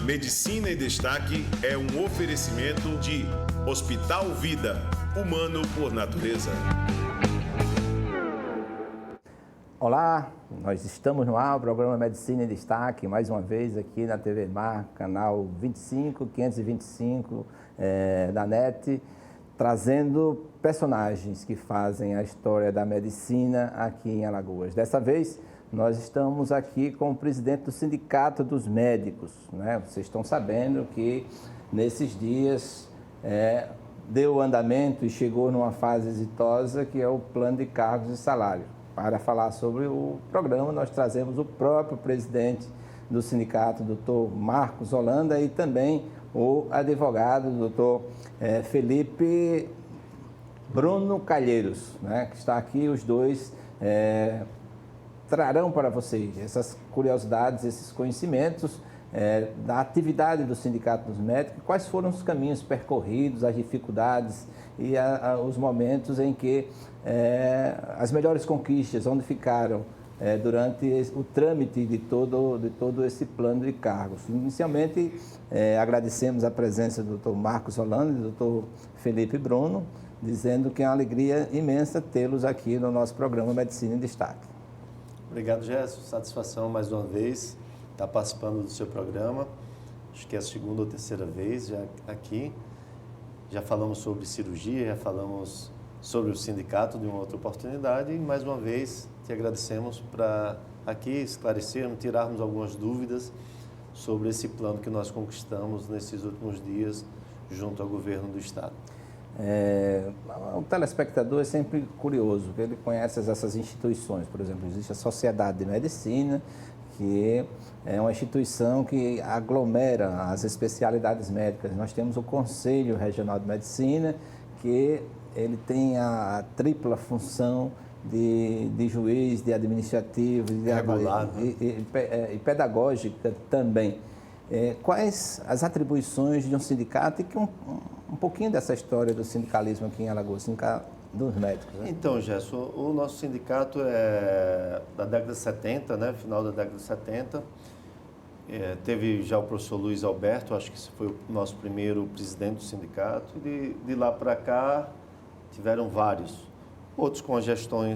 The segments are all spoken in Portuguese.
Medicina em Destaque é um oferecimento de Hospital Vida, humano por natureza. Olá, nós estamos no ar, o programa Medicina em Destaque, mais uma vez aqui na TV Mar, canal 525 da NET, trazendo personagens que fazem a história da medicina aqui em Alagoas. Dessa vez, nós estamos aqui com o presidente do Sindicato dos Médicos, né? Vocês estão sabendo que nesses dias deu andamento e chegou numa fase exitosa que é o plano de cargos e salário. Para falar sobre o programa, nós trazemos o próprio presidente do sindicato, doutor Marcos Holanda, e também o advogado, doutor Felipe Bruno Calheiros, né, que está aqui. Os dois trarão para vocês essas curiosidades, esses conhecimentos da atividade do Sindicato dos Médicos, quais foram os caminhos percorridos, as dificuldades e os momentos em que as melhores conquistas, onde ficaram durante o trâmite de todo esse plano de cargos. Inicialmente, agradecemos a presença do Dr. Marcos Holanda e do Dr. Felipe Bruno, dizendo que é uma alegria imensa tê-los aqui no nosso programa Medicina em Destaque. Obrigado, Gerson. Satisfação mais uma vez estar participando do seu programa. Acho que é a segunda ou terceira vez já aqui. Já falamos sobre cirurgia, já falamos sobre o sindicato de uma outra oportunidade e mais uma vez te agradecemos para aqui esclarecermos, tirarmos algumas dúvidas sobre esse plano que nós conquistamos nesses últimos dias junto ao governo do Estado. O telespectador é sempre curioso, porque ele conhece essas instituições. Por exemplo, existe a Sociedade de Medicina, que é uma instituição que aglomera as especialidades médicas. Nós temos o Conselho Regional de Medicina, que ele tem a tripla função de juiz, de administrativo e pedagógica também. Quais as atribuições de um sindicato e que um pouquinho dessa história do sindicalismo aqui em Alagoas, Sindicato dos Médicos, né? Então, Gerson, o nosso sindicato é da década de 70, né? Final da década de 70. Teve já o professor Luiz Alberto, acho que esse foi o nosso primeiro presidente do sindicato. E de lá para cá tiveram vários. Outros com gestão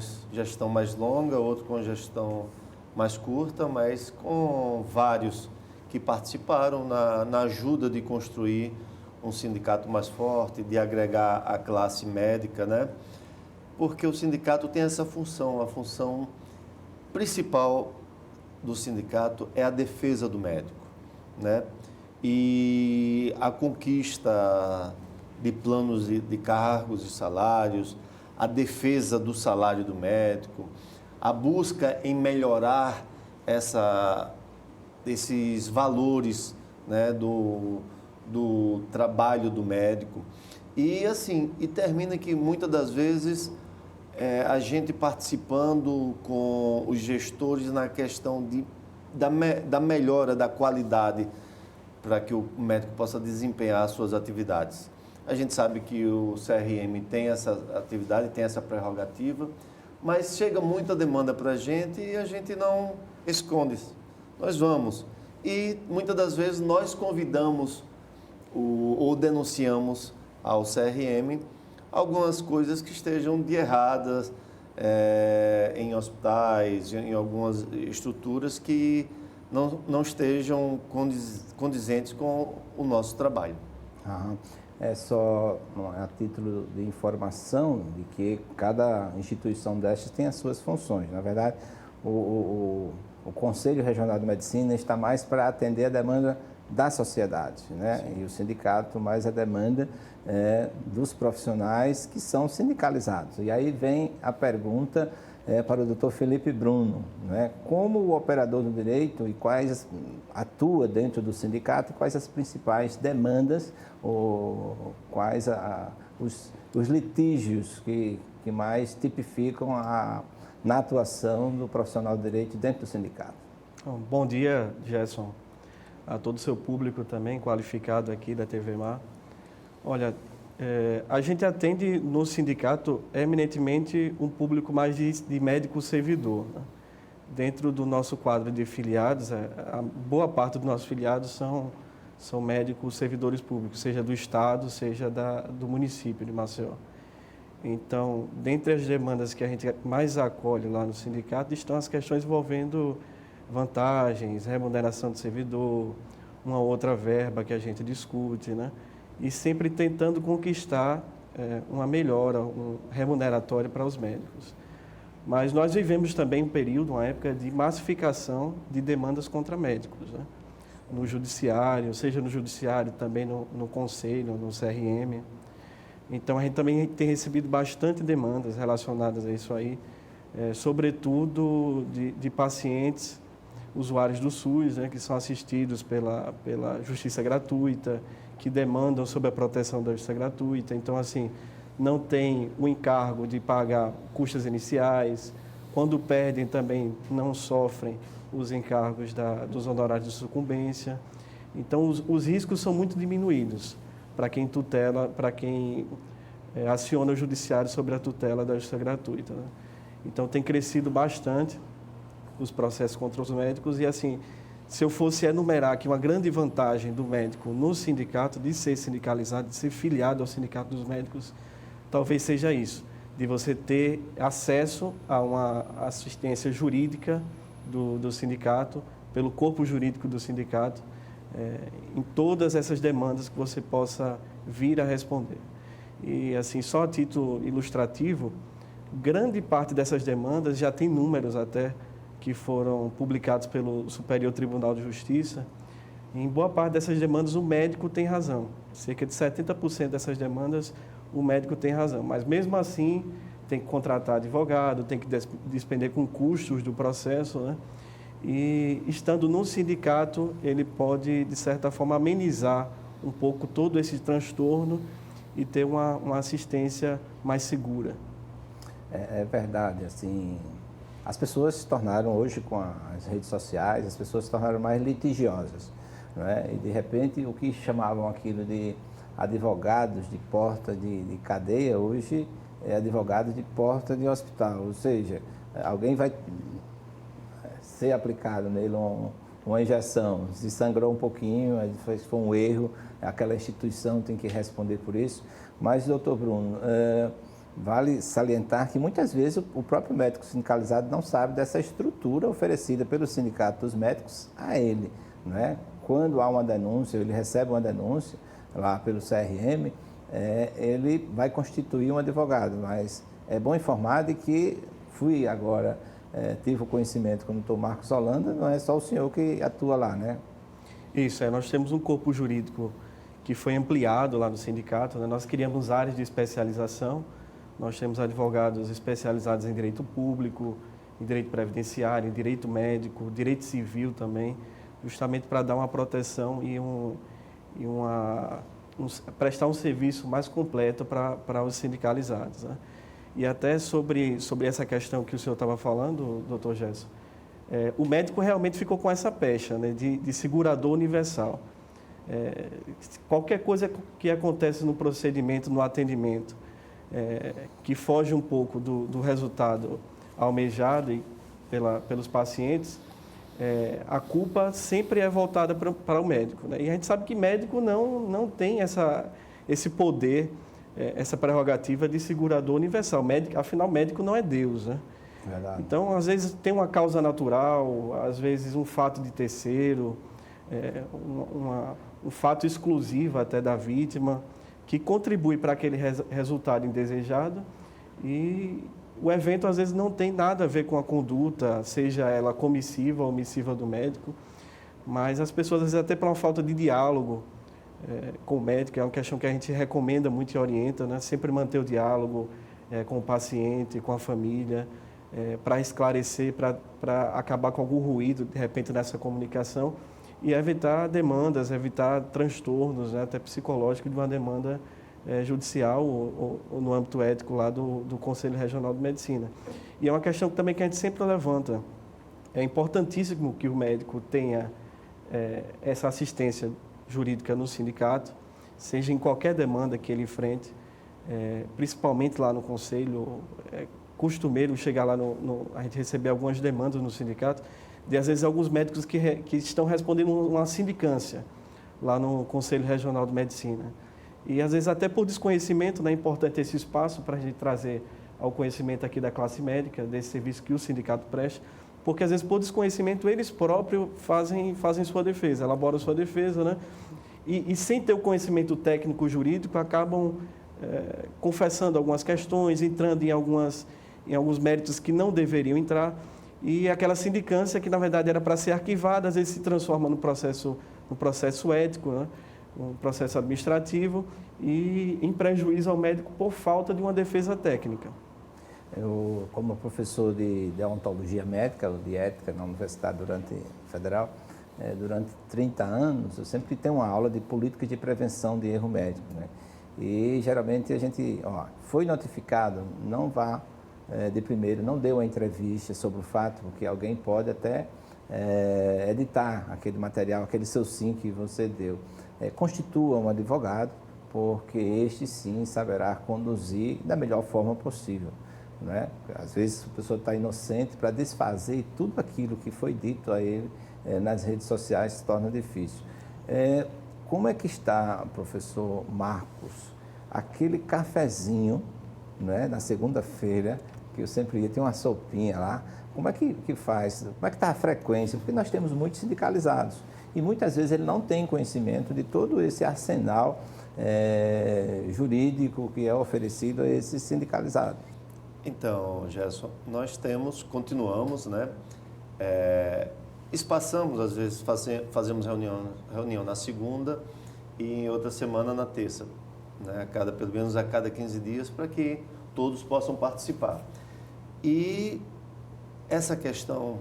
mais longa, outros com gestão mais curta, mas com vários que participaram na ajuda de construir um sindicato mais forte, de agregar a classe médica, né? Porque o sindicato tem essa função, a função principal do sindicato é a defesa do médico, né? E a conquista de planos de cargos e salários, a defesa do salário do médico, a busca em melhorar esses valores, né, do trabalho do médico. E assim, termina que muitas das vezes a gente participando com os gestores na questão da melhora da qualidade para que o médico possa desempenhar as suas atividades. A gente sabe que o CRM tem essa atividade, tem essa prerrogativa, mas chega muita demanda para a gente e a gente não esconde. Nós vamos. E muitas das vezes nós convidamos ou denunciamos ao CRM algumas coisas que estejam de erradas em hospitais, em algumas estruturas que não estejam condizentes com o nosso trabalho. É só a título de informação de que cada instituição destas tem as suas funções. Na verdade, o Conselho Regional de Medicina está mais para atender a demanda da sociedade, né? Sim. E o sindicato mais a demanda dos profissionais que são sindicalizados. E aí vem a pergunta para o Dr. Felipe Bruno, né? Como o operador do direito e quais atua dentro do sindicato, quais as principais demandas ou quais os litígios que mais tipificam na atuação do profissional do direito dentro do sindicato? Bom dia, Gerson, a todo o seu público também qualificado aqui da TV Mar. Olha, a gente atende no sindicato eminentemente um público mais de médico servidor, né? Dentro do nosso quadro de filiados, a boa parte dos nossos filiados são são médicos servidores públicos, seja do Estado, seja do município de Maceió. Então, dentre as demandas que a gente mais acolhe lá no sindicato, estão as questões envolvendo vantagens, remuneração do servidor, uma outra verba que a gente discute, né? E sempre tentando conquistar uma melhora, um remuneratório para os médicos. Mas nós vivemos também um período, uma época de massificação de demandas contra médicos, né? No judiciário, seja no judiciário, também no conselho, no CRM. Então, a gente também tem recebido bastante demandas relacionadas a isso aí, sobretudo de pacientes, usuários do SUS, né, que são assistidos pela justiça gratuita, que demandam sobre a proteção da justiça gratuita. Então, assim, não tem o encargo de pagar custas iniciais. Quando perdem, também não sofrem os encargos dos honorários de sucumbência. Então, os riscos são muito diminuídos para quem tutela, para quem aciona o judiciário sobre a tutela da justiça gratuita, né? Então, tem crescido bastante os processos contra os médicos e, assim, se eu fosse enumerar aqui uma grande vantagem do médico no sindicato, de ser sindicalizado, de ser filiado ao sindicato dos médicos, talvez seja isso, de você ter acesso a uma assistência jurídica do sindicato, pelo corpo jurídico do sindicato, em todas essas demandas que você possa vir a responder. E, assim, só a título ilustrativo, grande parte dessas demandas já tem números até que foram publicados pelo Superior Tribunal de Justiça. Em boa parte dessas demandas, o médico tem razão. Cerca de 70% dessas demandas, o médico tem razão. Mas, mesmo assim, tem que contratar advogado, tem que despender com custos do processo, né? E, estando no sindicato, ele pode, de certa forma, amenizar um pouco todo esse transtorno e ter uma assistência mais segura. É verdade, assim, as pessoas se tornaram hoje, com as redes sociais, as pessoas se tornaram mais litigiosas, não é? E, de repente, o que chamavam aquilo de advogados de porta de cadeia, hoje é advogado de porta de hospital, ou seja, alguém vai ser aplicado nele uma injeção, se sangrou um pouquinho, se foi um erro, aquela instituição tem que responder por isso. Mas, doutor Bruno, vale salientar que muitas vezes o próprio médico sindicalizado não sabe dessa estrutura oferecida pelo Sindicato dos Médicos a ele, não é? Quando há uma denúncia, ele recebe uma denúncia lá pelo CRM, ele vai constituir um advogado, mas é bom informar de que fui agora, tive o conhecimento com o doutor Marcos Holanda, não é só o senhor que atua lá, né? Isso, nós temos um corpo jurídico que foi ampliado lá no sindicato, né? Nós criamos áreas de especialização, nós temos advogados especializados em direito público, em direito previdenciário, em direito médico, direito civil também, justamente para dar uma proteção e prestar um serviço mais completo para os sindicalizados, né? E até sobre essa questão que o senhor estava falando, doutor Gerson, o médico realmente ficou com essa pecha, né, de segurador universal. Qualquer coisa que acontece no procedimento, no atendimento, que foge um pouco do resultado almejado pelos pacientes, a culpa sempre é voltada para o médico, né? E a gente sabe que médico não tem esse poder, essa prerrogativa de segurador universal. Afinal, médico não é Deus, né? Verdade. Então, às vezes tem uma causa natural, às vezes um fato de terceiro, um fato exclusivo até da vítima, que contribui para aquele resultado indesejado, e o evento às vezes não tem nada a ver com a conduta, seja ela comissiva ou omissiva do médico, mas as pessoas às vezes até por uma falta de diálogo com o médico, é uma questão que a gente recomenda muito e orienta, né? Sempre manter o diálogo com o paciente, com a família, para esclarecer, para acabar com algum ruído, de repente, nessa comunicação, e evitar demandas, evitar transtornos, né, até psicológicos, de uma demanda judicial ou no âmbito ético lá do Conselho Regional de Medicina. E é uma questão também que a gente sempre levanta. É importantíssimo que o médico tenha essa assistência jurídica no sindicato, seja em qualquer demanda que ele enfrente, principalmente lá no Conselho. É costumeiro chegar lá, a gente receber algumas demandas no sindicato, de às vezes alguns médicos que estão respondendo uma sindicância, lá no Conselho Regional de Medicina. E às vezes até por desconhecimento, né, é importante esse espaço para a gente trazer ao conhecimento aqui da classe médica, desse serviço que o sindicato presta, porque às vezes por desconhecimento eles próprios fazem sua defesa, elaboram sua defesa, né? E sem ter o conhecimento técnico jurídico acabam confessando algumas questões, entrando em alguns méritos que não deveriam entrar, e aquela sindicância que na verdade era para ser arquivada, às vezes se transforma no processo ético, né? Um processo administrativo e em prejuízo ao médico por falta de uma defesa técnica. Eu, como professor de deontologia médica, ou de ética na Universidade Federal, durante 30 anos, eu sempre tenho uma aula de políticas de prevenção de erro médico, né? E geralmente a gente foi notificado, não vá de primeiro, não dê uma entrevista sobre o fato, porque alguém pode até editar aquele material, aquele seu sim que você deu. Constitua um advogado, porque este sim saberá conduzir da melhor forma possível, né? Às vezes a pessoa está inocente, para desfazer tudo aquilo que foi dito a ele nas redes sociais se torna difícil. Como é que está, professor Marcos, aquele cafezinho, né, na segunda-feira, que eu sempre ia, tem uma sopinha lá, como é que faz? Como é que está a frequência? Porque nós temos muitos sindicalizados e muitas vezes ele não tem conhecimento de todo esse arsenal jurídico que é oferecido a esses sindicalizados. Então, Gerson, nós continuamos, né? Espaçamos, às vezes, fazemos reunião na segunda e em outra semana na terça, né? Pelo menos a cada 15 dias, para que todos possam participar. E essa questão,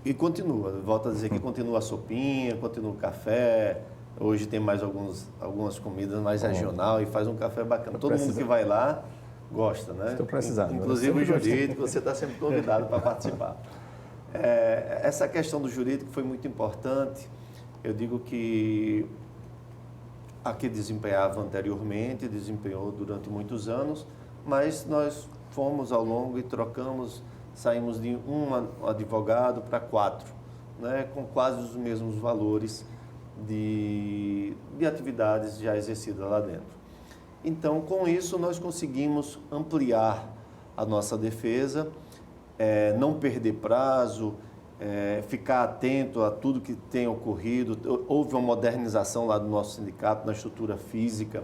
e continua, volto a dizer que continua a sopinha, continua o café, hoje tem mais algumas comidas mais regional e faz um café bacana. Todo mundo que vai lá gosta, né? Estou precisando. Inclusive o jurídico, você está sempre convidado para participar. Essa questão do jurídico foi muito importante. Eu digo que a que desempenhava anteriormente, desempenhou durante muitos anos, mas nós fomos ao longo e saímos de um advogado para 4, né, com quase os mesmos valores de atividades já exercidas lá dentro. Então, com isso, nós conseguimos ampliar a nossa defesa, não perder prazo, ficar atento a tudo que tem ocorrido. Houve uma modernização lá do nosso sindicato, na estrutura física,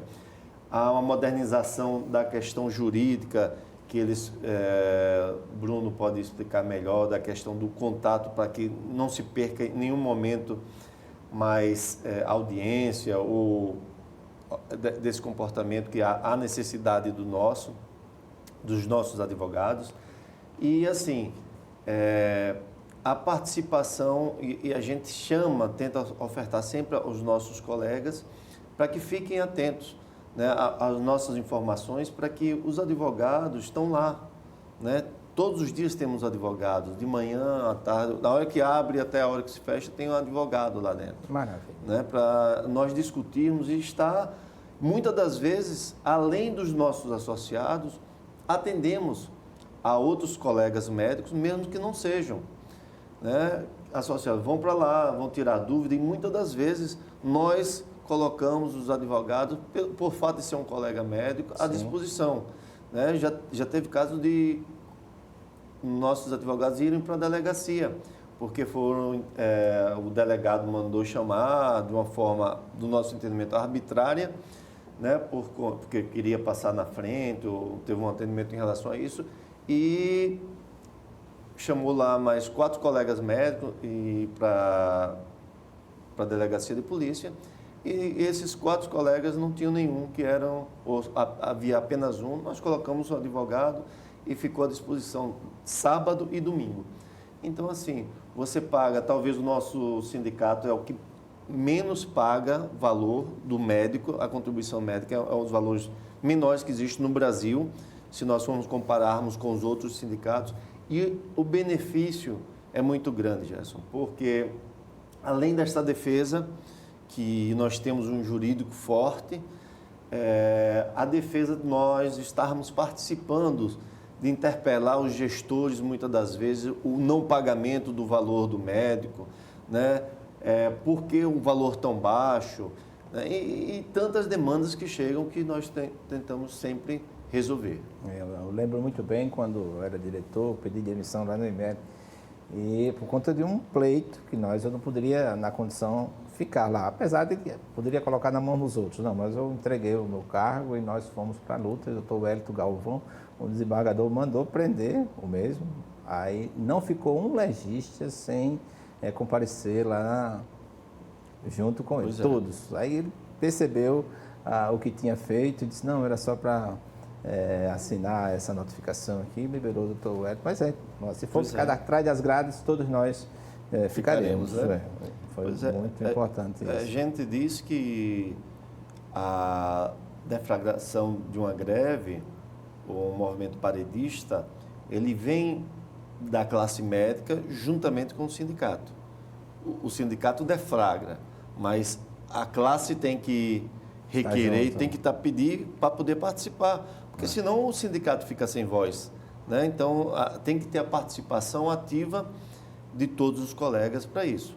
há uma modernização da questão jurídica, que Bruno pode explicar melhor, da questão do contato, para que não se perca em nenhum momento mais audiência ou desse comportamento que há necessidade dos nossos advogados. E assim, a participação, e a gente tenta ofertar sempre aos nossos colegas para que fiquem atentos, né, às nossas informações, para que os advogados estão lá, né? Todos os dias temos advogados, de manhã, à tarde, da hora que abre até a hora que se fecha, tem um advogado lá dentro. Maravilha. Né, para nós discutirmos e estar, muitas das vezes, além dos nossos associados, atendemos a outros colegas médicos, mesmo que não sejam, né, associados. Vão para lá, vão tirar dúvida e muitas das vezes nós colocamos os advogados, por fato de ser um colega médico, à disposição. Né? Já teve caso de nossos advogados irem para a delegacia, porque o delegado mandou chamar de uma forma, do nosso entendimento, arbitrária, né? Porque queria passar na frente, ou teve um atendimento em relação a isso, e chamou lá mais 4 colegas médicos para a delegacia de polícia, e esses 4 colegas não tinham nenhum, havia apenas um. Nós colocamos o advogado e ficou à disposição sábado e domingo. Então, assim, você paga, talvez o nosso sindicato é o que menos paga valor do médico, a contribuição médica é um dos valores menores que existe no Brasil, se nós formos compararmos com os outros sindicatos, e o benefício é muito grande, Gerson, porque além desta defesa, que nós temos um jurídico forte, a defesa de nós estarmos participando de interpelar os gestores, muitas das vezes, o não pagamento do valor do médico, né? por que um valor tão baixo, né? E tantas demandas que chegam que nós tentamos sempre resolver. Eu lembro muito bem quando eu era diretor, pedi demissão lá no IMEB, e por conta de um pleito que eu não poderia, na condição, ficar lá, apesar de que poderia colocar na mão dos outros. Não, mas eu entreguei o meu cargo e nós fomos para a luta. O doutor Wellington Galvão, o desembargador, mandou prender o mesmo. Aí não ficou um legista sem comparecer lá junto com ele, todos. Aí ele percebeu o que tinha feito e disse, não, era só para assinar essa notificação aqui, e liberou o doutor Wellington. Mas se for ficar atrás das grades, todos nós ficaremos. Foi muito importante isso. A gente diz que a deflagração de uma greve, ou um movimento paredista, ele vem da classe médica juntamente com o sindicato. O sindicato deflagra, mas a classe tem que requerer e tem que pedir para poder participar, porque senão o sindicato fica sem voz, né? Então, tem que ter a participação ativa de todos os colegas para isso.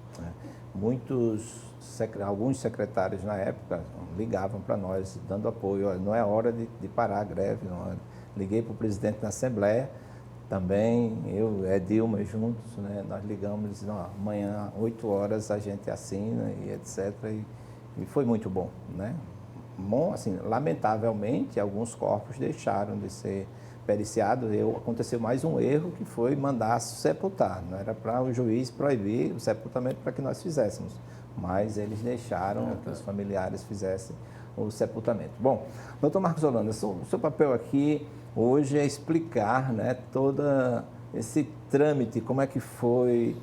Alguns secretários na época ligavam para nós, dando apoio. Olha, não é hora de parar a greve. Não. Liguei para o presidente da Assembleia, também, eu e Dilma juntos, né? Nós ligamos e dizemos, amanhã, 8 horas, a gente assina e etc. E foi muito bom, né? Bom, assim, lamentavelmente, alguns corpos deixaram de ser periciados. Aconteceu mais um erro, que foi mandar sepultar. Não era para o juiz proibir o sepultamento para que nós fizéssemos, mas eles deixaram que os familiares fizessem o sepultamento. Bom, doutor Marcos Holanda, o seu papel aqui hoje é explicar, né, todo esse trâmite, como é que foi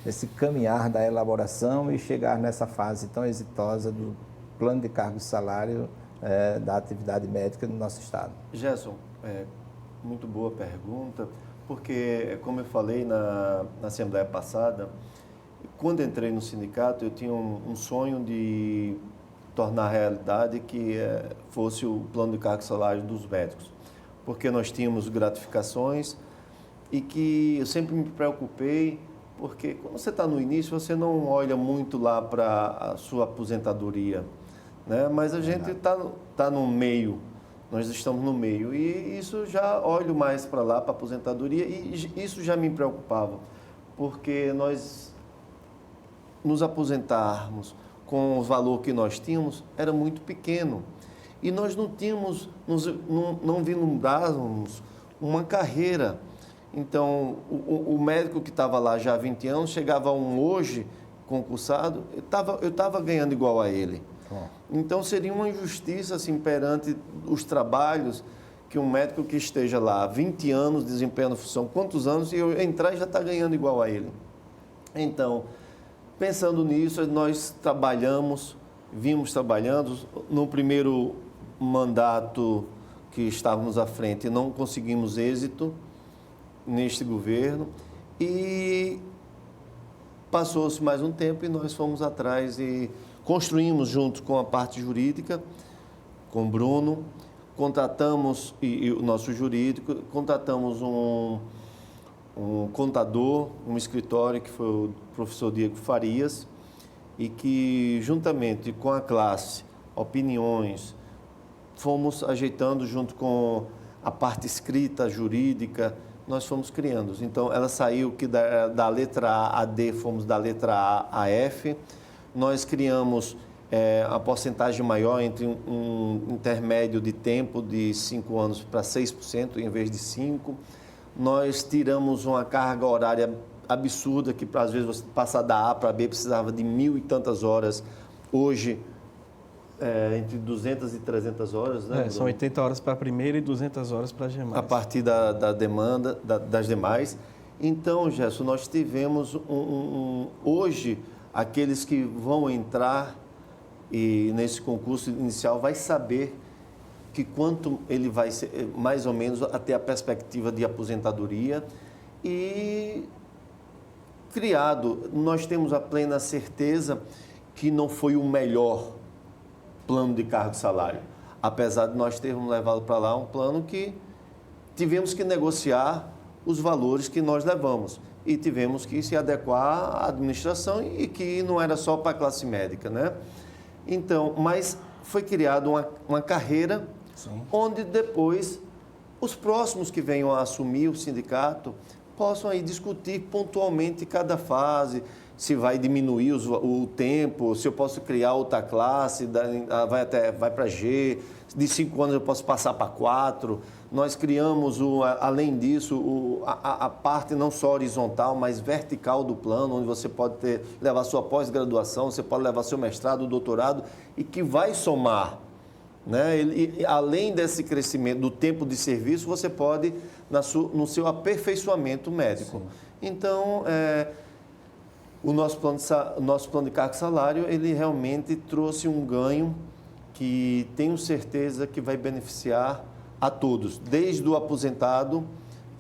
esse caminhar da elaboração e chegar nessa fase tão exitosa do plano de cargo e salário da atividade médica no nosso estado. Gerson, muito boa pergunta, porque, como eu falei na Assembleia passada, quando entrei no sindicato, eu tinha um sonho de tornar realidade que fosse o plano de cargo e salário dos médicos, porque nós tínhamos gratificações e que eu sempre me preocupei, porque quando você está no início, você não olha muito lá para a sua aposentadoria, né? Mas a gente está no meio, nós estamos no meio, e isso já olho mais para lá, para a aposentadoria, e isso já me preocupava, porque nós nos aposentarmos com o valor que nós tínhamos era muito pequeno, e nós não tínhamos, não vislumbrávamos uma carreira. Então, o médico que estava lá já há 20 anos, chegava hoje concursado, eu estava ganhando igual a ele. Então, seria uma injustiça assim, perante os trabalhos que um médico que esteja lá há 20 anos desempenhando função, quantos anos, e eu entrar e já está ganhando igual a ele. Então, pensando nisso, nós vimos trabalhando. No primeiro mandato que estávamos à frente, não conseguimos êxito neste governo, e passou-se mais um tempo e nós fomos atrás e construímos junto com a parte jurídica, com o Bruno, contratamos, e o nosso jurídico, contratamos um contador, um escritório que foi o professor Diego Farias, e que juntamente com a classe, opiniões, fomos ajeitando junto com a parte escrita, jurídica, nós fomos criando. Então, ela saiu que da letra A a D, fomos da letra A a F. Nós criamos a porcentagem maior entre um intermédio de tempo de 5 anos para 6% em vez de 5%. Nós tiramos uma carga horária absurda, que às vezes você passar da A para B precisava de 1.000 e tantas horas. Hoje, entre 200 e 300 horas, né? São 80 horas para a primeira e 200 horas para as demais. A partir da demanda das demais. Então, Gerson, nós tivemos hoje, aqueles que vão entrar nesse concurso inicial vai saber que quanto ele vai ser, mais ou menos, até a perspectiva de aposentadoria. E nós temos a plena certeza que não foi o melhor plano de cargo e salário, apesar de nós termos levado para lá um plano que tivemos que negociar os valores que nós levamos. e tivemos que se adequar à administração e que não era só para a classe médica, né? Então, mas foi criada uma carreira onde depois os próximos que venham a assumir o sindicato possam aí discutir pontualmente cada fase, se vai diminuir o tempo, se eu posso criar outra classe, vai para G, de 5 anos eu posso passar para 4. Nós criamos, além disso, a parte não só horizontal, mas vertical do plano, onde você pode levar sua pós-graduação, você pode levar seu mestrado, doutorado, e que vai somar. Né? Além desse crescimento do tempo de serviço, você pode no seu aperfeiçoamento médico. Sim. Então, o nosso plano de cargo e salário, ele realmente trouxe um ganho que tenho certeza que vai beneficiar a todos, desde o aposentado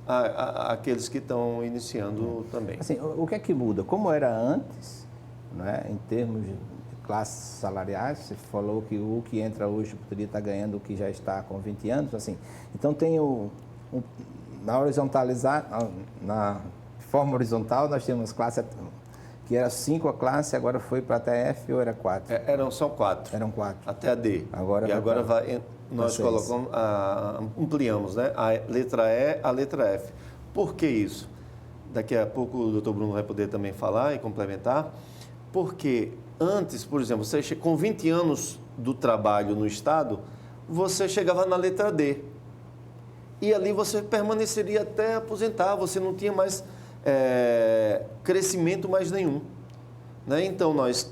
àqueles que estão iniciando também. Assim, o que é que muda? Como era antes, né, em termos de classes salariais, você falou que o que entra hoje poderia estar ganhando o que já está com 20 anos, assim. Então tem na forma horizontal nós temos classe que era 5 a classe, agora foi para até F ou era 4? São 4. Eram 4. Até a D. Agora nós colocamos, ampliamos, né? A letra E, a letra F. Por que isso? Daqui a pouco o doutor Bruno vai poder também falar e complementar. Porque antes, por exemplo, você com 20 anos do trabalho no Estado, você chegava na letra D. E ali você permaneceria até aposentar, você não tinha mais crescimento mais nenhum. Né? Então, nós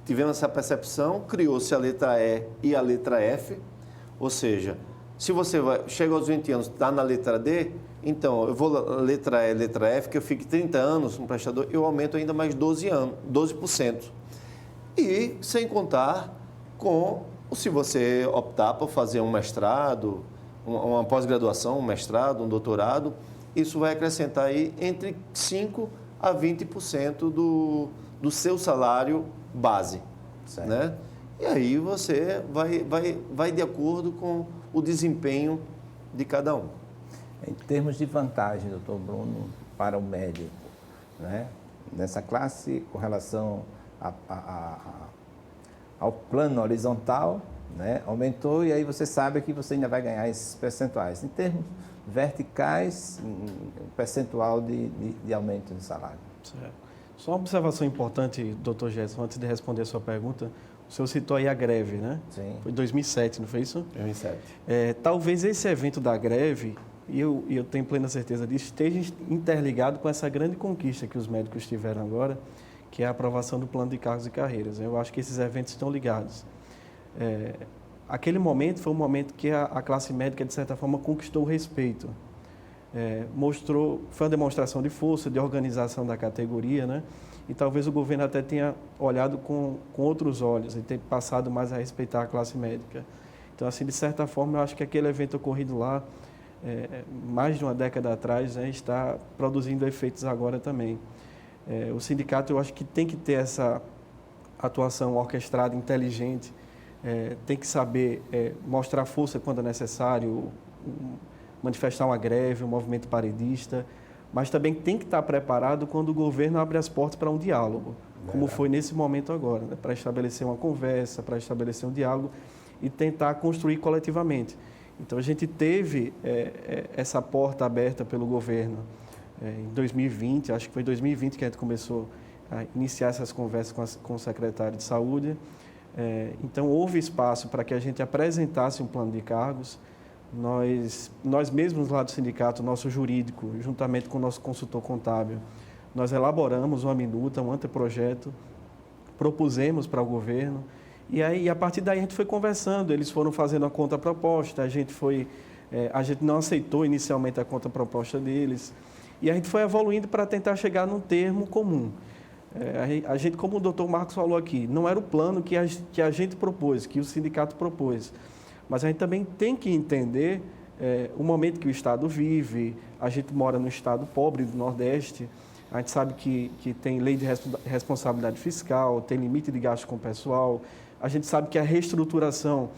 tivemos essa percepção, criou-se a letra E e a letra F, ou seja, se você chega aos 20 anos, está na letra D, então eu vou letra E, letra F, que eu fique 30 anos no prestador, eu aumento ainda mais 12%. E sem contar se você optar por fazer um mestrado, uma pós-graduação, um mestrado, um doutorado, isso vai acrescentar aí entre 5% a 20% do seu salário base. Certo. Né? E aí você vai de acordo com o desempenho de cada um. Em termos de vantagem, doutor Bruno, para o médico, né? Nessa classe, com relação ao plano horizontal, né? Aumentou e aí você sabe que você ainda vai ganhar esses percentuais. Em termos verticais, percentual de aumento de salário. Certo. Só uma observação importante, doutor Gerson, antes de responder a sua pergunta. O senhor citou aí a greve, né? Sim. Foi em 2007, não foi isso? 2007. Talvez esse evento da greve, e eu tenho plena certeza disso, esteja interligado com essa grande conquista que os médicos tiveram agora, que é a aprovação do plano de cargos e carreiras. Eu acho que esses eventos estão ligados. Aquele momento foi um momento que a classe médica, de certa forma, conquistou o respeito. Foi uma demonstração de força, de organização da categoria, né? E talvez o governo até tenha olhado com outros olhos e tenha passado mais a respeitar a classe médica. Então, assim, de certa forma, eu acho que aquele evento ocorrido lá, mais de uma década atrás, né, está produzindo efeitos agora também. O sindicato, eu acho que tem que ter essa atuação orquestrada, inteligente, tem que saber mostrar força quando é necessário, manifestar uma greve, um movimento paredista, mas também tem que estar preparado quando o governo abre as portas para um diálogo, como foi nesse momento agora, né? Para estabelecer uma conversa, para estabelecer um diálogo e tentar construir coletivamente. Então, a gente teve essa porta aberta pelo governo em 2020, acho que foi em 2020 que a gente começou a iniciar essas conversas com o secretário de Saúde. Então, houve espaço para que a gente apresentasse um plano de cargos. Nós mesmos lá do sindicato, nosso jurídico, juntamente com o nosso consultor contábil, nós elaboramos uma minuta, um anteprojeto, propusemos para o governo e aí a partir daí a gente foi conversando, eles foram fazendo a contraproposta, a gente não aceitou inicialmente a contraproposta deles e a gente foi evoluindo para tentar chegar num termo comum. A gente, como o doutor Marcos falou aqui, não era o plano que a gente propôs, que o sindicato propôs. Mas a gente também tem que entender o momento que o Estado vive. A gente mora num Estado pobre do Nordeste. A gente sabe que tem lei de responsabilidade fiscal, tem limite de gasto com o pessoal. A gente sabe que a reestruturação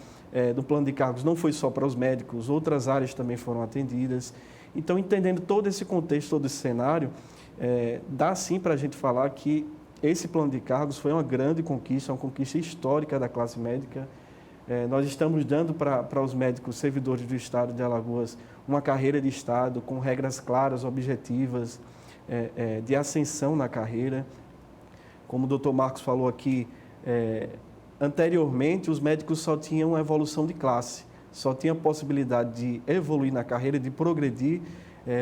do plano de cargos não foi só para os médicos, outras áreas também foram atendidas. Então, entendendo todo esse contexto, todo esse cenário, dá sim para a gente falar que esse plano de cargos foi uma grande conquista, uma conquista histórica da classe médica. Nós estamos dando para os médicos servidores do Estado de Alagoas uma carreira de Estado com regras claras, objetivas, de ascensão na carreira. Como o doutor Marcos falou aqui, anteriormente os médicos só tinham evolução de classe, só tinha a possibilidade de evoluir na carreira, de progredir,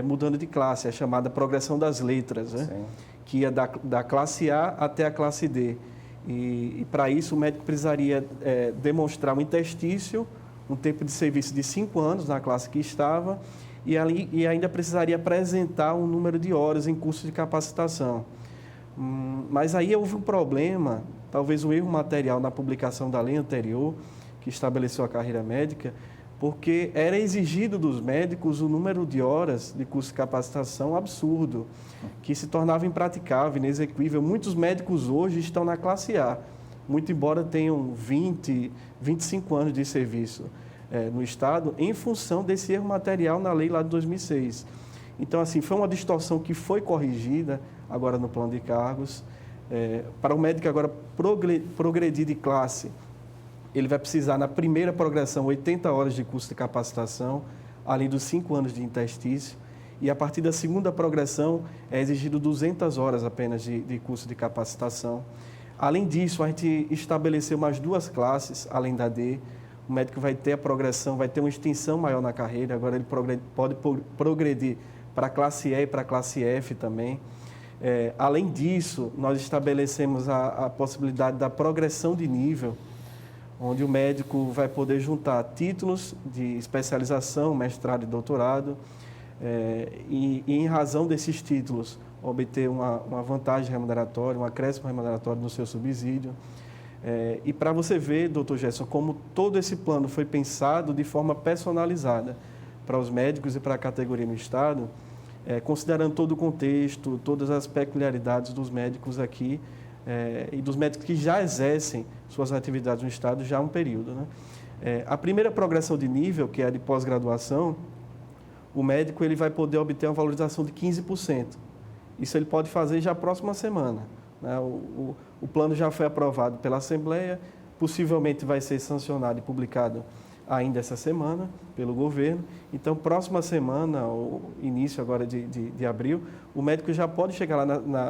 mudando de classe, a chamada progressão das letras, né? Que ia da classe A até a classe D. E para isso o médico precisaria demonstrar um interstício, um tempo de serviço de 5 anos na classe que estava, e ainda precisaria apresentar um número de horas em curso de capacitação. Mas aí houve um problema, talvez um erro material na publicação da lei anterior, que estabeleceu a carreira médica, porque era exigido dos médicos o número de horas de curso de capacitação absurdo, que se tornava impraticável, inexequível. Muitos médicos hoje estão na classe A, muito embora tenham 20, 25 anos de serviço no Estado, em função desse erro material na lei lá de 2006. Então, assim, foi uma distorção que foi corrigida agora no plano de cargos. Para o médico agora progredir de classe, ele vai precisar, na primeira progressão, 80 horas de curso de capacitação, além dos 5 anos de interstício. E a partir da segunda progressão, é exigido 200 horas apenas de curso de capacitação. Além disso, a gente estabeleceu mais 2 classes, além da D. O médico vai ter a progressão, vai ter uma extensão maior na carreira. Agora ele pode progredir para a classe E e para a classe F também. Além disso, nós estabelecemos a possibilidade da progressão de nível, onde o médico vai poder juntar títulos de especialização, mestrado e doutorado, e em razão desses títulos, obter uma vantagem remuneratória, um acréscimo remuneratório no seu subsídio. E para você ver, doutor Gerson, como todo esse plano foi pensado de forma personalizada para os médicos e para a categoria no Estado, considerando todo o contexto, todas as peculiaridades dos médicos aqui, e dos médicos que já exercem suas atividades no Estado já há um período, né? A primeira progressão de nível, que é a de pós-graduação, o médico ele vai poder obter uma valorização de 15%. Isso ele pode fazer já a próxima semana, né? O plano já foi aprovado pela Assembleia, possivelmente vai ser sancionado e publicado ainda essa semana pelo governo. Então, próxima semana, ou início agora de abril, o médico já pode chegar lá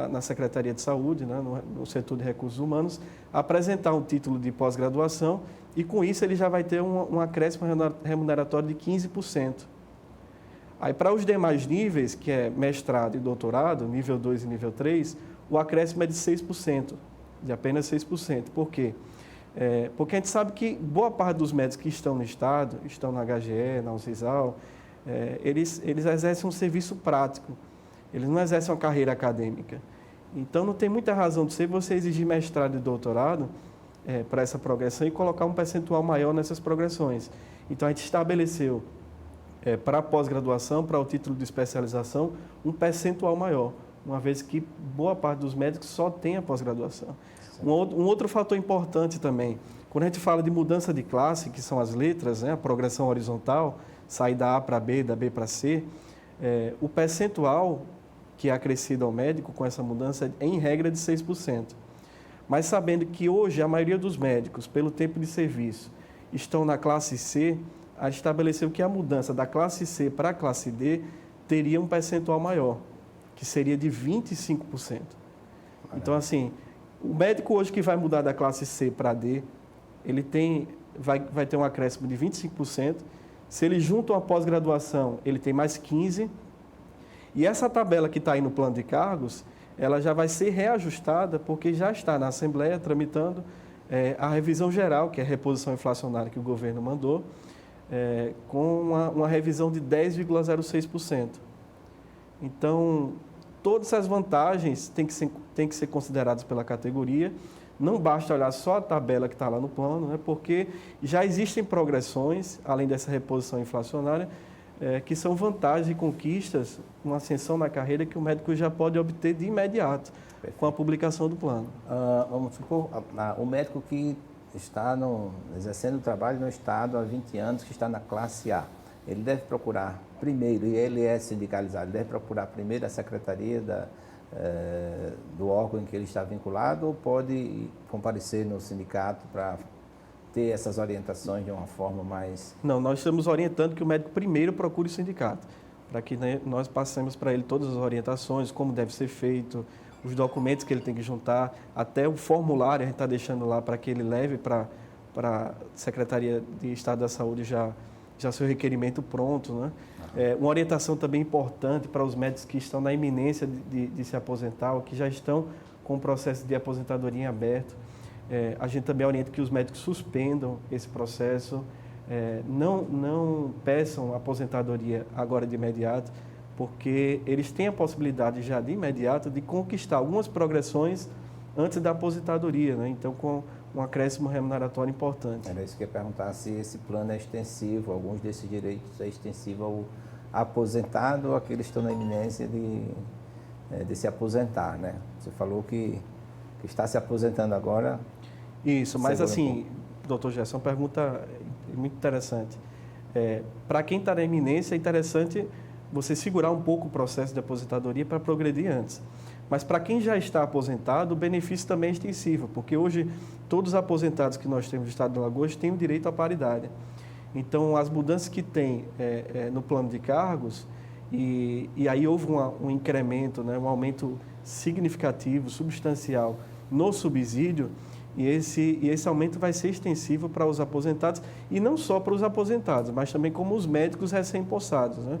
na Secretaria de Saúde, né, no setor de recursos humanos, apresentar um título de pós-graduação e, com isso, ele já vai ter um acréscimo remuneratório de 15%. Aí, para os demais níveis, que é mestrado e doutorado, nível 2 e nível 3, o acréscimo é de 6%, de apenas 6%. Por quê? Porque a gente sabe que boa parte dos médicos que estão no Estado, estão na HGE, na UCISAL, eles exercem um serviço prático, eles não exercem uma carreira acadêmica. Então, não tem muita razão de ser você exigir mestrado e doutorado para essa progressão e colocar um percentual maior nessas progressões. Então, a gente estabeleceu para a pós-graduação, para o título de especialização, um percentual maior, uma vez que boa parte dos médicos só tem a pós-graduação. Um outro fator importante também, quando a gente fala de mudança de classe, que são as letras, né, a progressão horizontal, sair da A para B, da B para C, o percentual que é acrescido ao médico com essa mudança é em regra de 6%. Mas sabendo que hoje a maioria dos médicos, pelo tempo de serviço, estão na classe C, a gente estabeleceu que a mudança da classe C para a classe D teria um percentual maior, que seria de 25%. Então, assim, o médico hoje que vai mudar da classe C para D, ele vai ter um acréscimo de 25%. Se ele junta uma pós-graduação, ele tem mais 15%. E essa tabela que está aí no plano de cargos, ela já vai ser reajustada, porque já está na Assembleia tramitando a revisão geral, que é a reposição inflacionária que o governo mandou, com uma revisão de 10,06%. Então, todas essas vantagens têm que ser consideradas pela categoria. Não basta olhar só a tabela que está lá no plano, né, porque já existem progressões, além dessa reposição inflacionária, que são vantagens e conquistas, uma ascensão na carreira que o médico já pode obter de imediato, com a publicação do plano. Vamos supor, o médico que está exercendo o trabalho no Estado há 20 anos, que está na classe A, ele deve procurar primeiro, e ele é sindicalizado, ele deve procurar primeiro a Secretaria do órgão em que ele está vinculado ou pode comparecer no sindicato para ter essas orientações de uma forma mais... Não, nós estamos orientando que o médico primeiro procure o sindicato, para que, né, nós passemos para ele todas as orientações, como deve ser feito, os documentos que ele tem que juntar, até o formulário a gente está deixando lá para que ele leve para a Secretaria de Estado da Saúde já seu requerimento pronto, né? Uma orientação também importante para os médicos que estão na iminência de se aposentar ou que já estão com o processo de aposentadoria em aberto. A gente também orienta que os médicos suspendam esse processo, não peçam aposentadoria agora de imediato, porque eles têm a possibilidade já de imediato de conquistar algumas progressões antes da aposentadoria, né? Então, com um acréscimo remuneratório importante. Era isso que eu ia perguntar, se esse plano é extensivo, alguns desses direitos é extensivo ao aposentado ou aqueles que estão na iminência de se aposentar, né? Você falou que está se aposentando agora. Isso, mas assim, doutor Gerson, uma pergunta muito interessante. Para quem está na iminência, é interessante você segurar um pouco o processo de aposentadoria para progredir antes. Mas para quem já está aposentado, o benefício também é extensivo, porque hoje todos os aposentados que nós temos no estado de Alagoas têm o direito à paridade. Então, as mudanças que tem no plano de cargos, e aí houve um incremento, né, um aumento significativo, substancial no subsídio, e esse aumento vai ser extensivo para os aposentados, e não só para os aposentados, mas também como os médicos recém-possados, né?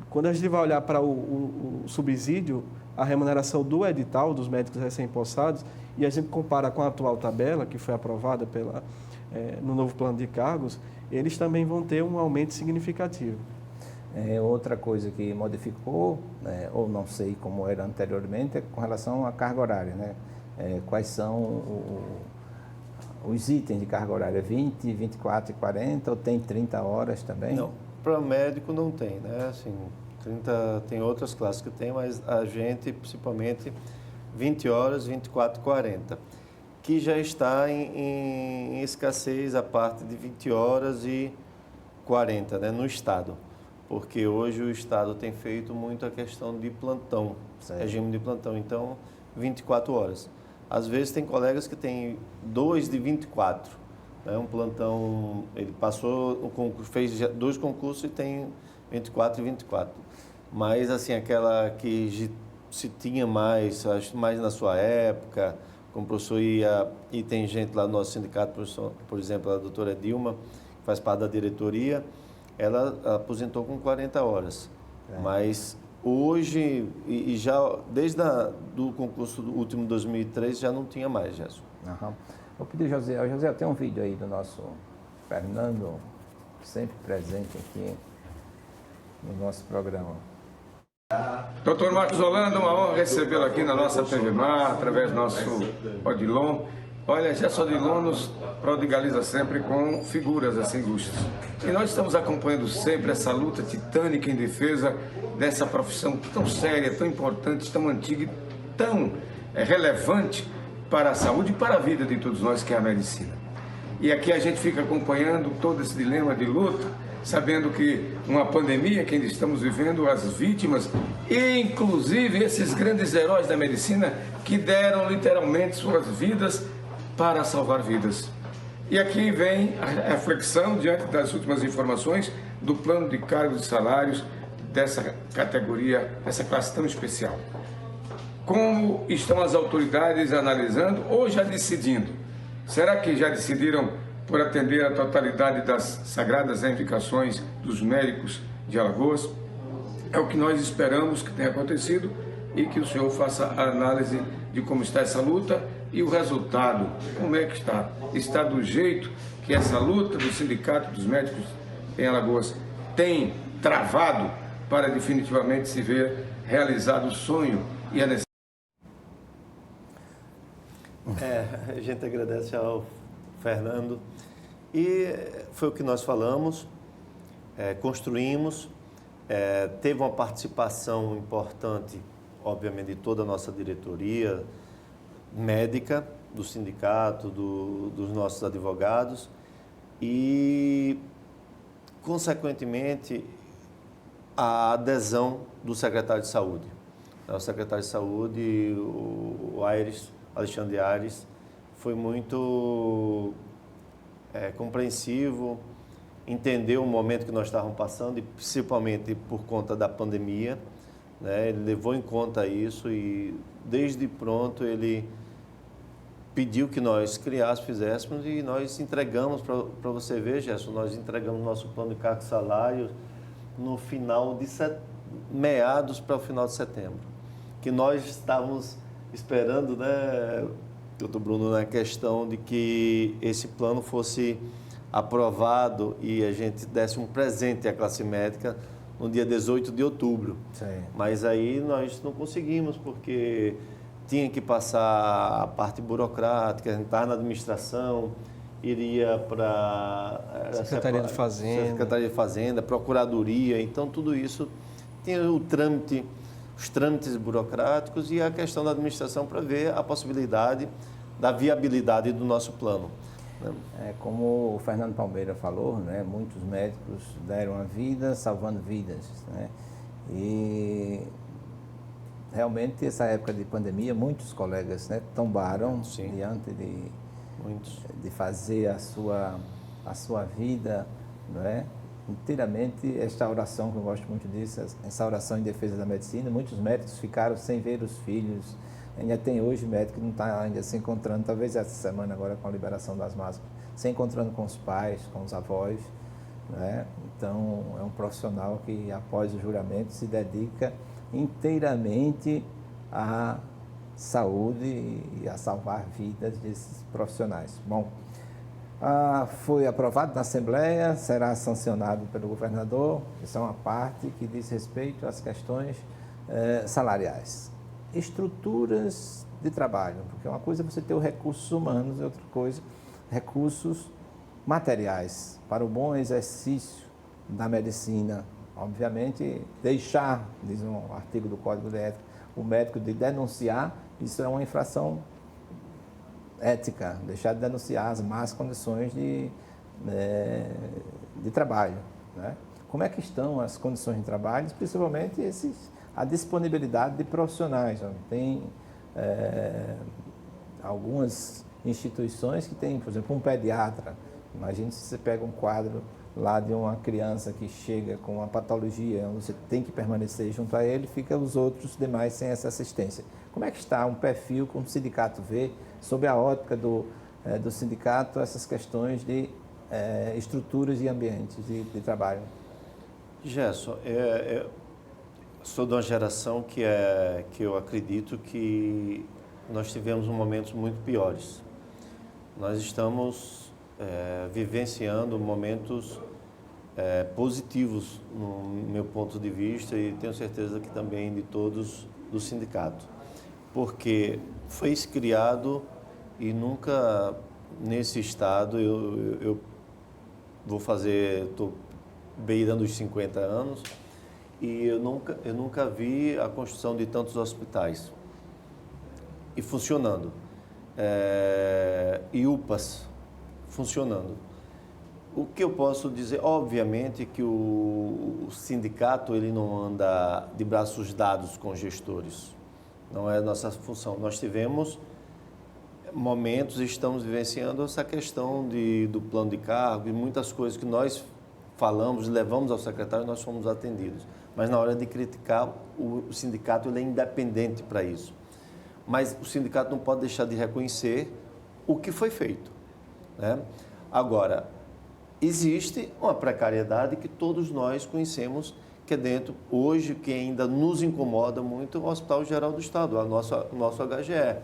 Quando a gente vai olhar para o subsídio, a remuneração do edital dos médicos recém-possados, e a gente compara com a atual tabela, que foi aprovada no novo plano de cargos, eles também vão ter um aumento significativo. Outra coisa que modificou, ou não sei como era anteriormente, é com relação à carga horária, né? Quais são os itens de carga horária? 20, 24 e 40, ou tem 30 horas também? Não, para médico não tem, né? Assim, 30, tem outras classes que tem, mas a gente, principalmente, 20 horas, 24 e 40, que já está em escassez a parte de 20 horas e 40, né, no Estado. Porque hoje o Estado tem feito muito a questão de plantão, regime de plantão, então 24 horas. Às vezes tem colegas que têm 2 de 24, né, um plantão, ele passou, fez 2 concursos e tem 24 e 24. Mas assim, aquela que se tinha mais, acho mais na sua época, como o professor ia, e tem gente lá no nosso sindicato, por exemplo, a doutora Dilma, que faz parte da diretoria, ela aposentou com 40 horas. Mas hoje, e já desde do concurso do último 2003, já não tinha mais, Gerson. Vou pedir ao José. José, tem um vídeo aí do nosso Fernando, sempre presente aqui no nosso programa. Doutor Marcos Holanda, uma honra recebê-lo aqui na nossa TV Mar, através do nosso Odilon. Olha, Gerson Odilon nos prodigaliza sempre com figuras assim ilustres. E nós estamos acompanhando sempre essa luta titânica em defesa dessa profissão tão séria, tão importante, tão antiga e tão relevante para a saúde e para a vida de todos nós, que é a medicina. E aqui a gente fica acompanhando todo esse dilema de luta, sabendo que uma pandemia que ainda estamos vivendo, as vítimas, e inclusive esses grandes heróis da medicina que deram literalmente suas vidas para salvar vidas. E aqui vem a reflexão, diante das últimas informações, do plano de cargos e salários dessa categoria, dessa classe tão especial. Como estão as autoridades analisando ou já decidindo? Será que já decidiram por atender a totalidade das sagradas indicações dos médicos de Alagoas? É o que nós esperamos que tenha acontecido e que o senhor faça a análise de como está essa luta e o resultado, como é que está. Está do jeito que essa luta do Sindicato dos Médicos em Alagoas tem travado para definitivamente se ver realizado o sonho e a necessidade. A gente agradece ao Fernando. E foi o que nós falamos, construímos, teve uma participação importante, obviamente, de toda a nossa diretoria médica, do sindicato, dos nossos advogados e, consequentemente, a adesão do secretário de Saúde. O secretário de Saúde, o Alexandre Aires, foi muito compreensivo, entendeu o momento que nós estávamos passando, e principalmente por conta da pandemia, né? Ele levou em conta isso e, desde pronto, ele pediu que nós fizéssemos, e nós entregamos, para você ver, Gerson, nós entregamos nosso plano de cargos e salários no final de meados para o final de setembro, que nós estávamos esperando, né, doutor Bruno, na questão de que esse plano fosse aprovado e a gente desse um presente à classe médica no dia 18 de outubro. Sim. Mas aí nós não conseguimos, porque tinha que passar a parte burocrática, a gente estava na administração, iria para Secretaria de Fazenda. Secretaria de Fazenda, Procuradoria, então tudo isso tinha os trâmites burocráticos e a questão da administração para ver a possibilidade da viabilidade do nosso plano. Como o Fernando Palmeira falou, né, muitos médicos deram a vida salvando vidas, né? E realmente, essa época de pandemia, muitos colegas, né, tombaram diante de fazer a sua vida, não é? Inteiramente, esta oração, que eu gosto muito disso, essa oração em defesa da medicina. Muitos médicos ficaram sem ver os filhos. Ainda tem hoje médico que não está ainda se encontrando, talvez essa semana agora com a liberação das máscaras, se encontrando com os pais, com os avós, né? Então, é um profissional que, após o juramento, se dedica inteiramente à saúde e a salvar vidas desses profissionais. Bom, foi aprovado na Assembleia, será sancionado pelo governador. Isso é uma parte que diz respeito às questões salariais. Estruturas de trabalho, porque uma coisa é você ter os recursos humanos e outra coisa, recursos materiais para o bom exercício da medicina. Obviamente, deixar, diz um artigo do Código de Ética, o médico de denunciar, isso é uma infração ética, deixar de denunciar as más condições de trabalho, né? Como é que estão as condições de trabalho, principalmente a disponibilidade de profissionais? Tem algumas instituições que têm, por exemplo, um pediatra. Imagine se você pega um quadro lá de uma criança que chega com uma patologia, onde você tem que permanecer junto a ele, fica os outros demais sem essa assistência. Como é que está um perfil, como o sindicato vê, sob a ótica do sindicato, essas questões de estruturas e ambientes de trabalho? Gerson, sou de uma geração que eu acredito que nós tivemos momentos muito piores. Nós estamos vivenciando momentos positivos, no meu ponto de vista, e tenho certeza que também de todos do sindicato, porque foi criado e nunca nesse estado, eu estou beirando os 50 anos, e eu nunca vi a construção de tantos hospitais e funcionando, e UPAs funcionando. O que eu posso dizer, obviamente, que o sindicato ele não anda de braços dados com gestores, não é a nossa função. Nós tivemos momentos, estamos vivenciando essa questão do plano de cargo e muitas coisas que nós falamos, levamos ao secretário, nós fomos atendidos. Mas na hora de criticar, o sindicato ele é independente para isso. Mas o sindicato não pode deixar de reconhecer o que foi feito, né? Agora, existe uma precariedade que todos nós conhecemos, que é dentro, hoje, que ainda nos incomoda muito, o Hospital Geral do Estado, o nosso HGE,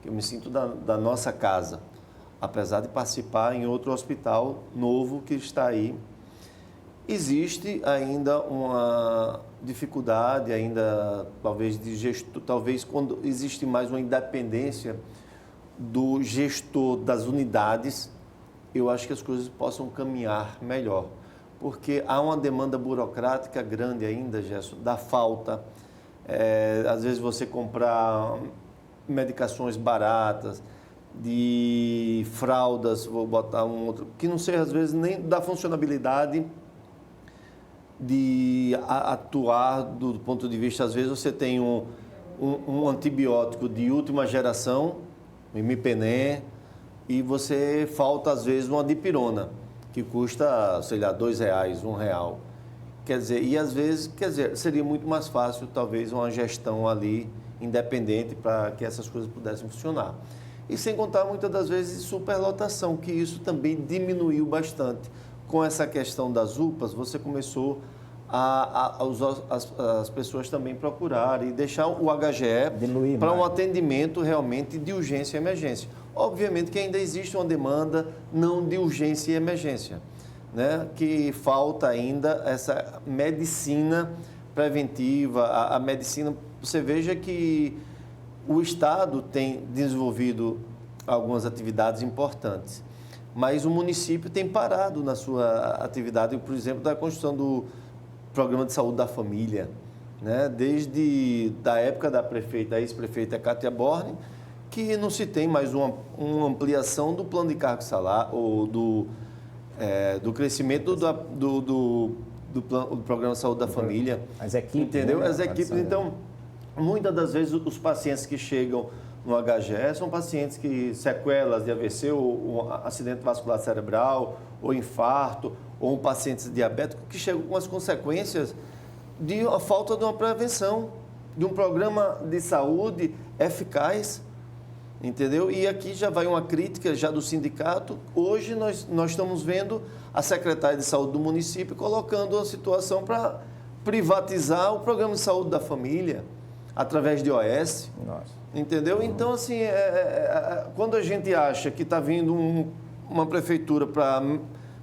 que eu me sinto da nossa casa, apesar de participar em outro hospital novo que está aí. Existe ainda uma dificuldade, ainda talvez de gestor, talvez quando existe mais uma independência do gestor das unidades, eu acho que as coisas possam caminhar melhor, porque há uma demanda burocrática grande ainda, Gerson, da falta. Às vezes você comprar medicações baratas, de fraldas, vou botar um outro, que não seja às vezes nem da funcionalidade de atuar do ponto de vista, às vezes você tem um antibiótico de última geração, o imipenem, e você falta, às vezes, uma dipirona, que custa, sei lá, R$2, R$1. Quer dizer, e às vezes, seria muito mais fácil, talvez, uma gestão ali independente para que essas coisas pudessem funcionar. E sem contar, muitas das vezes, superlotação, que isso também diminuiu bastante. Com essa questão das UPAs, você começou as pessoas também procurarem e deixar o HGE para um atendimento realmente de urgência e emergência. Obviamente que ainda existe uma demanda não de urgência e emergência, né? Que falta ainda essa medicina preventiva, a medicina. Você veja que o Estado tem desenvolvido algumas atividades importantes, mas o município tem parado na sua atividade, por exemplo, da construção do Programa de Saúde da Família, né? Desde a época da prefeita, a ex-prefeita Cátia Borne, que não se tem mais uma ampliação do plano de cargo e salário, ou do crescimento do Programa de Saúde da Família. As equipes. Entendeu? Né? As equipes. Então, muitas das vezes, os pacientes que chegam no HGE são pacientes que sequelas de AVC, ou um acidente vascular cerebral, ou infarto, ou um paciente diabético que chegam com as consequências de a falta de uma prevenção, de um programa de saúde eficaz, entendeu? E aqui já vai uma crítica já do sindicato. Hoje nós estamos vendo a secretária de saúde do município colocando a situação para privatizar o programa de saúde da família através de OS. Nossa. Entendeu? Então, assim, quando a gente acha que está vindo uma prefeitura para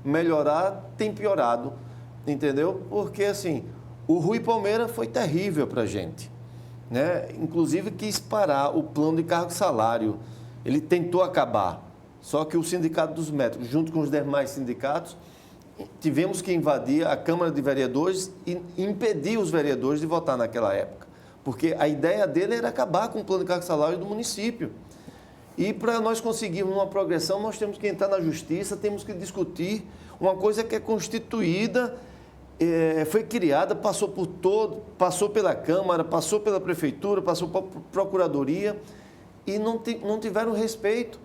melhorar, tem piorado, entendeu? Porque, assim, o Rui Palmeira foi terrível para a gente, né? Inclusive, quis parar o plano de cargo e salário. Ele tentou acabar, só que o Sindicato dos Médicos, junto com os demais sindicatos, tivemos que invadir a Câmara de Vereadores e impedir os vereadores de votar naquela época. Porque a ideia dele era acabar com o plano de cargo e salário do município. E para nós conseguirmos uma progressão, nós temos que entrar na justiça, temos que discutir uma coisa que é constituída, foi criada, passou pela Câmara, passou pela Prefeitura, passou pela Procuradoria e não tiveram respeito,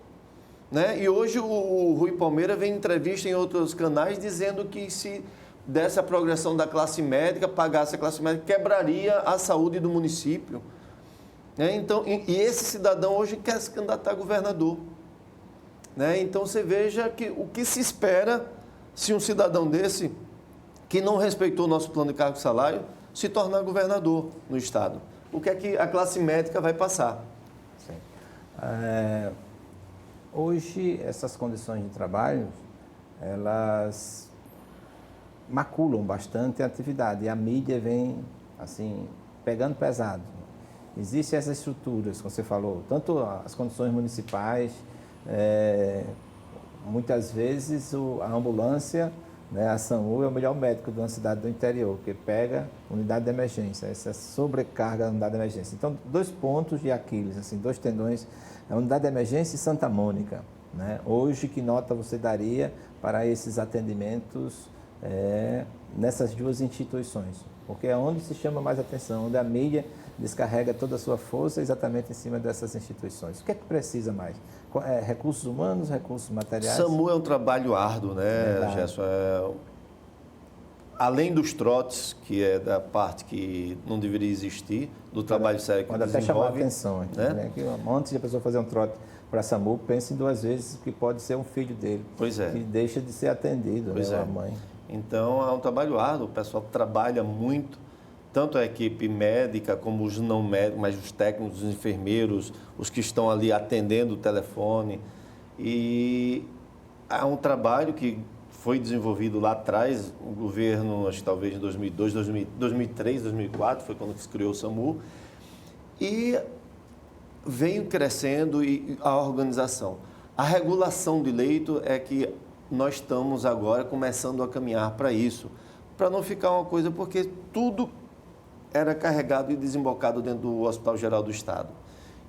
né? E hoje o Rui Palmeira vem em entrevista em outros canais dizendo que se dessa progressão da classe médica, pagasse a classe médica, quebraria a saúde do município. Então, e esse cidadão hoje quer se candidatar a governador, né? Então, você veja que o que se espera se um cidadão desse, que não respeitou o nosso plano de cargo e salário, se tornar governador no Estado. O que é que a classe médica vai passar? Sim. Hoje, essas condições de trabalho, elas maculam bastante a atividade e a mídia vem, assim, pegando pesado. Existem essas estruturas, como você falou, tanto as condições municipais, muitas vezes a ambulância, né, a SAMU é o melhor médico de uma cidade do interior, que pega unidade de emergência, essa sobrecarga da unidade de emergência. Então, 2 pontos de Aquiles, assim, 2 tendões, a unidade de emergência e Santa Mônica, né? Hoje, que nota você daria para esses atendimentos nessas 2 instituições? Porque é onde se chama mais atenção, onde a mídia descarrega toda a sua força exatamente em cima dessas instituições. O que é que precisa mais? Recursos humanos, recursos materiais? SAMU é um trabalho árduo, né, Gerson? Além dos trotes, que é da parte que não deveria existir, do trabalho sério que pode desenvolve. Pode até chamar a atenção aqui, né? Que antes de a pessoa fazer um trote para a SAMU, pense em 2 vezes que pode ser um filho dele, que deixa de ser atendido, né, a mãe. Então, é um trabalho árduo, o pessoal trabalha muito, tanto a equipe médica como os não médicos, mas os técnicos, os enfermeiros, os que estão ali atendendo o telefone. E é um trabalho que foi desenvolvido lá atrás, o governo, acho que talvez em 2002, 2003, 2004, foi quando se criou o SAMU, e veio crescendo a organização. A regulação de leito é que nós estamos agora começando a caminhar para isso, para não ficar uma coisa, porque tudo era carregado e desembocado dentro do Hospital Geral do Estado.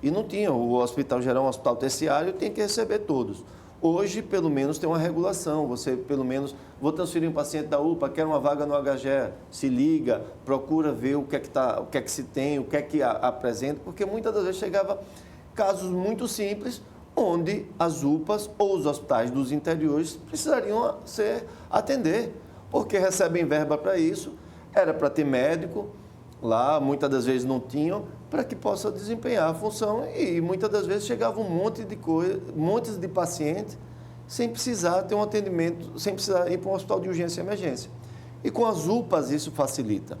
E não tinha, o Hospital Geral é um hospital terciário, tem que receber todos. Hoje, pelo menos, tem uma regulação. Você, pelo menos, vou transferir um paciente da UPA, quer uma vaga no HGE, se liga, procura ver o que é que se tem, o que é que apresenta, porque muitas das vezes chegava casos muito simples, onde as UPAs ou os hospitais dos interiores precisariam atender, porque recebem verba para isso, era para ter médico lá, muitas das vezes não tinham, para que possa desempenhar a função, e muitas das vezes chegava um monte de coisa, montes de pacientes, sem precisar ter um atendimento, sem precisar ir para um hospital de urgência e emergência. E com as UPAs isso facilita.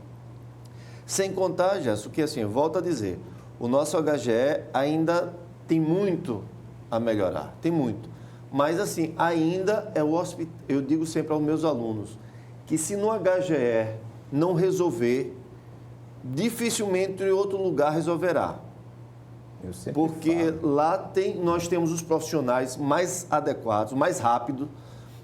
Sem contar, Gerson, que assim, eu volto a dizer, o nosso HGE ainda tem muito a melhorar, tem muito. Mas assim, ainda é o hospital, eu digo sempre aos meus alunos, que se no HGE não resolver, dificilmente em outro lugar resolverá. Porque lá nós temos os profissionais mais adequados, mais rápidos,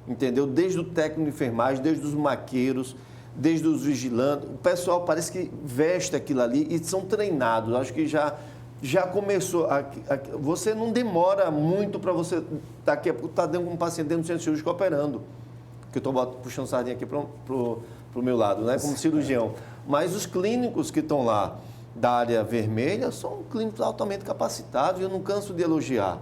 entendeu? Desde o técnico de enfermagem, desde os maqueiros, desde os vigilantes. O pessoal parece que veste aquilo ali e são treinados. Acho que já começou. Você não demora muito para você estar aqui, tá dentro de um paciente dentro do centro cirúrgico operando. Que eu estou puxando sardinha aqui para o meu lado, né? Como cirurgião. Mas os clínicos que estão lá da área vermelha são clínicos altamente capacitados, e eu não canso de elogiar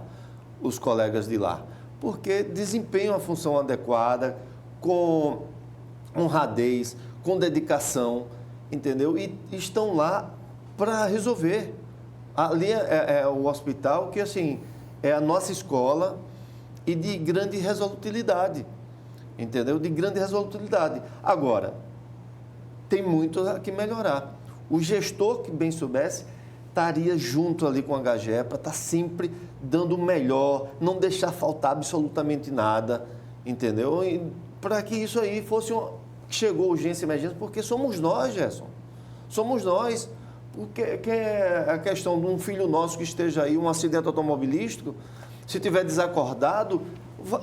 os colegas de lá, porque desempenham a função adequada, com honradez, com dedicação, entendeu? E estão lá para resolver. Ali é o hospital que, assim, é a nossa escola e de grande resolutilidade, entendeu? De grande resolutilidade. Agora, tem muito a que melhorar. O gestor que bem soubesse estaria junto ali com o HGE para estar sempre dando o melhor, não deixar faltar absolutamente nada, entendeu? Para que isso aí fosse chegou urgência e emergência, porque somos nós, Gerson. Somos nós. Porque é a questão de um filho nosso que esteja aí, um acidente automobilístico, se tiver desacordado,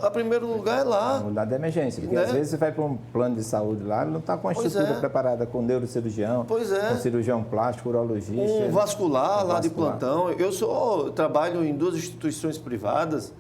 a primeiro lugar é lá. No lugar da emergência, porque né? Às vezes você vai para um plano de saúde lá, não está com a estrutura preparada, com neurocirurgião, com cirurgião plástico, urologista. Um vascular lá de plantão. Eu trabalho em 2 instituições privadas,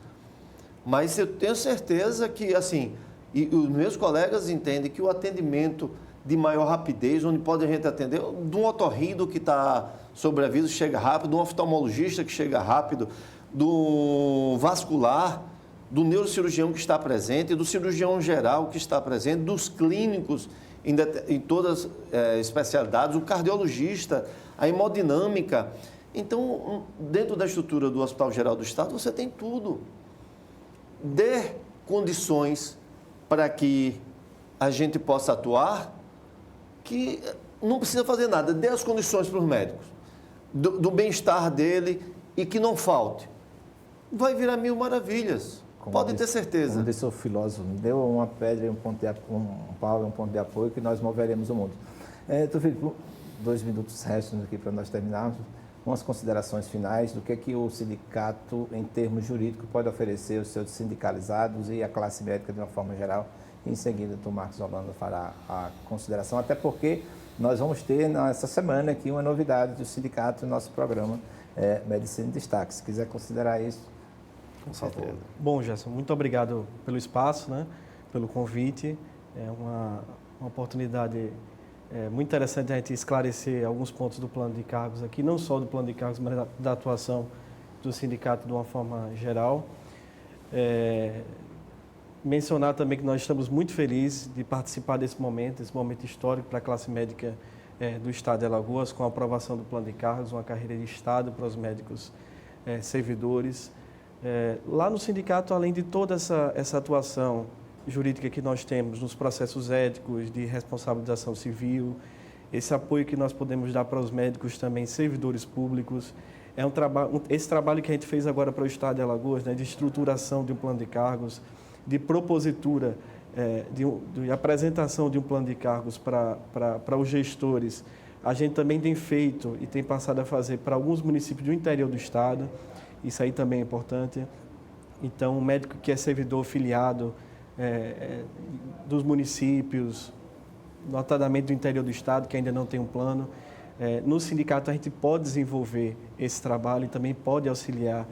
mas eu tenho certeza que, assim, e os meus colegas entendem que o atendimento de maior rapidez, onde pode a gente atender, de um otorrino que está sobre aviso, chega rápido, de um oftalmologista que chega rápido, do vascular, do neurocirurgião que está presente, do cirurgião geral que está presente, dos clínicos em todas as especialidades, o cardiologista, a hemodinâmica. Então, dentro da estrutura do Hospital Geral do Estado, você tem tudo. Dê condições para que a gente possa atuar, que não precisa fazer nada, dê as condições para os médicos, do bem-estar dele, e que não falte. Vai virar mil maravilhas, pode ter certeza. Como disse o filósofo, deu uma pedra e um pau e um ponto de apoio que nós moveremos o mundo. Filipe, 2 minutos restam aqui para nós terminarmos. Umas considerações finais do que o sindicato, em termos jurídicos, pode oferecer aos seus sindicalizados e à classe médica de uma forma geral. Em seguida, o Marcos Holanda fará a consideração, até porque nós vamos ter nessa semana aqui uma novidade do sindicato no nosso programa Medicina em Destaque. Se quiser considerar isso, com certeza. Bom, Gerson, muito obrigado pelo espaço, né, pelo convite. É uma oportunidade muito interessante a gente esclarecer alguns pontos do plano de cargos aqui, não só do plano de cargos, mas da atuação do sindicato de uma forma geral. Mencionar também que nós estamos muito felizes de participar desse momento histórico para a classe médica do Estado de Alagoas, com a aprovação do plano de cargos, uma carreira de Estado para os médicos servidores. Lá no sindicato, além de toda essa atuação jurídica que nós temos nos processos éticos de responsabilização civil, esse apoio que nós podemos dar para os médicos também, servidores públicos, esse trabalho que a gente fez agora para o Estado de Alagoas, né, de estruturação de um plano de cargos, de propositura, de apresentação de um plano de cargos para os gestores, a gente também tem feito e tem passado a fazer para alguns municípios do interior do Estado, isso aí também é importante. Então, o médico que é servidor filiado dos municípios, notadamente do interior do Estado, que ainda não tem um plano, no sindicato a gente pode desenvolver esse trabalho e também pode auxiliar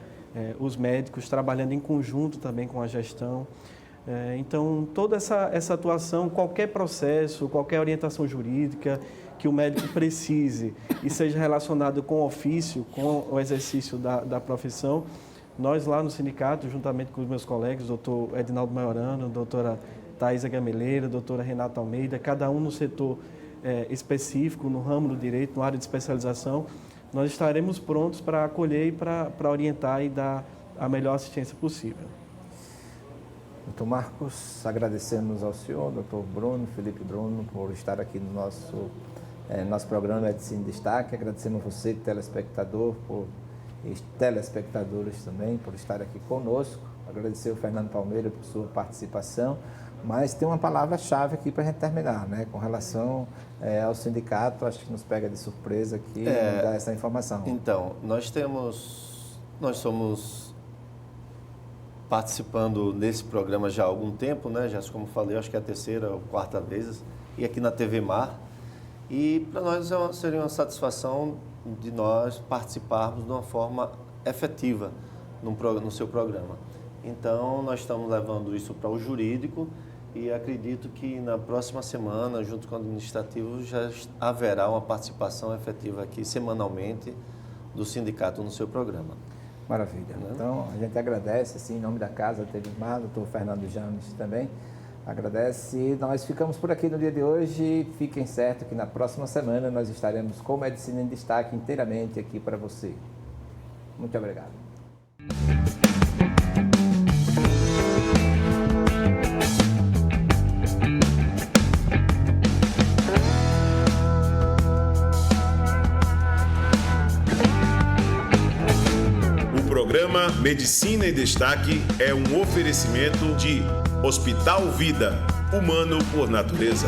os médicos, trabalhando em conjunto também com a gestão. Então, toda essa atuação, qualquer processo, qualquer orientação jurídica que o médico precise e seja relacionado com o ofício, com o exercício da profissão, nós lá no sindicato, juntamente com os meus colegas, o doutor Edinaldo Maiorano, a doutora Thaisa Gameleira, a doutora Renata Almeida, cada um no setor específico, no ramo do direito, na área de especialização, nós estaremos prontos para acolher e para orientar e dar a melhor assistência possível. Doutor Marcos, agradecemos ao senhor, doutor Felipe Bruno, por estar aqui no nosso programa Medicina em Destaque. Agradecemos você, telespectador, e telespectadores também, por estar aqui conosco. Agradecer o Fernando Palmeira por sua participação. Mas tem uma palavra-chave aqui para a gente terminar, né? Com relação ao sindicato, acho que nos pega de surpresa aqui dar essa informação. Então, nós somos participando desse programa já há algum tempo, né? Já, como falei, acho que é a terceira ou quarta vez, e aqui na TV Mar. E para nós seria uma satisfação de nós participarmos de uma forma efetiva no seu programa. Então, nós estamos levando isso para o jurídico e acredito que na próxima semana, junto com o administrativo, já haverá uma participação efetiva aqui semanalmente do sindicato no seu programa. Maravilha. Então, a gente agradece, assim, em nome da casa, TV Mar, doutor Fernando James também, agradece. E nós ficamos por aqui no dia de hoje. Fiquem certos que na próxima semana nós estaremos com Medicina em Destaque inteiramente aqui para você. Muito obrigado. O programa Medicina em Destaque é um oferecimento de Hospital Vida, humano por natureza.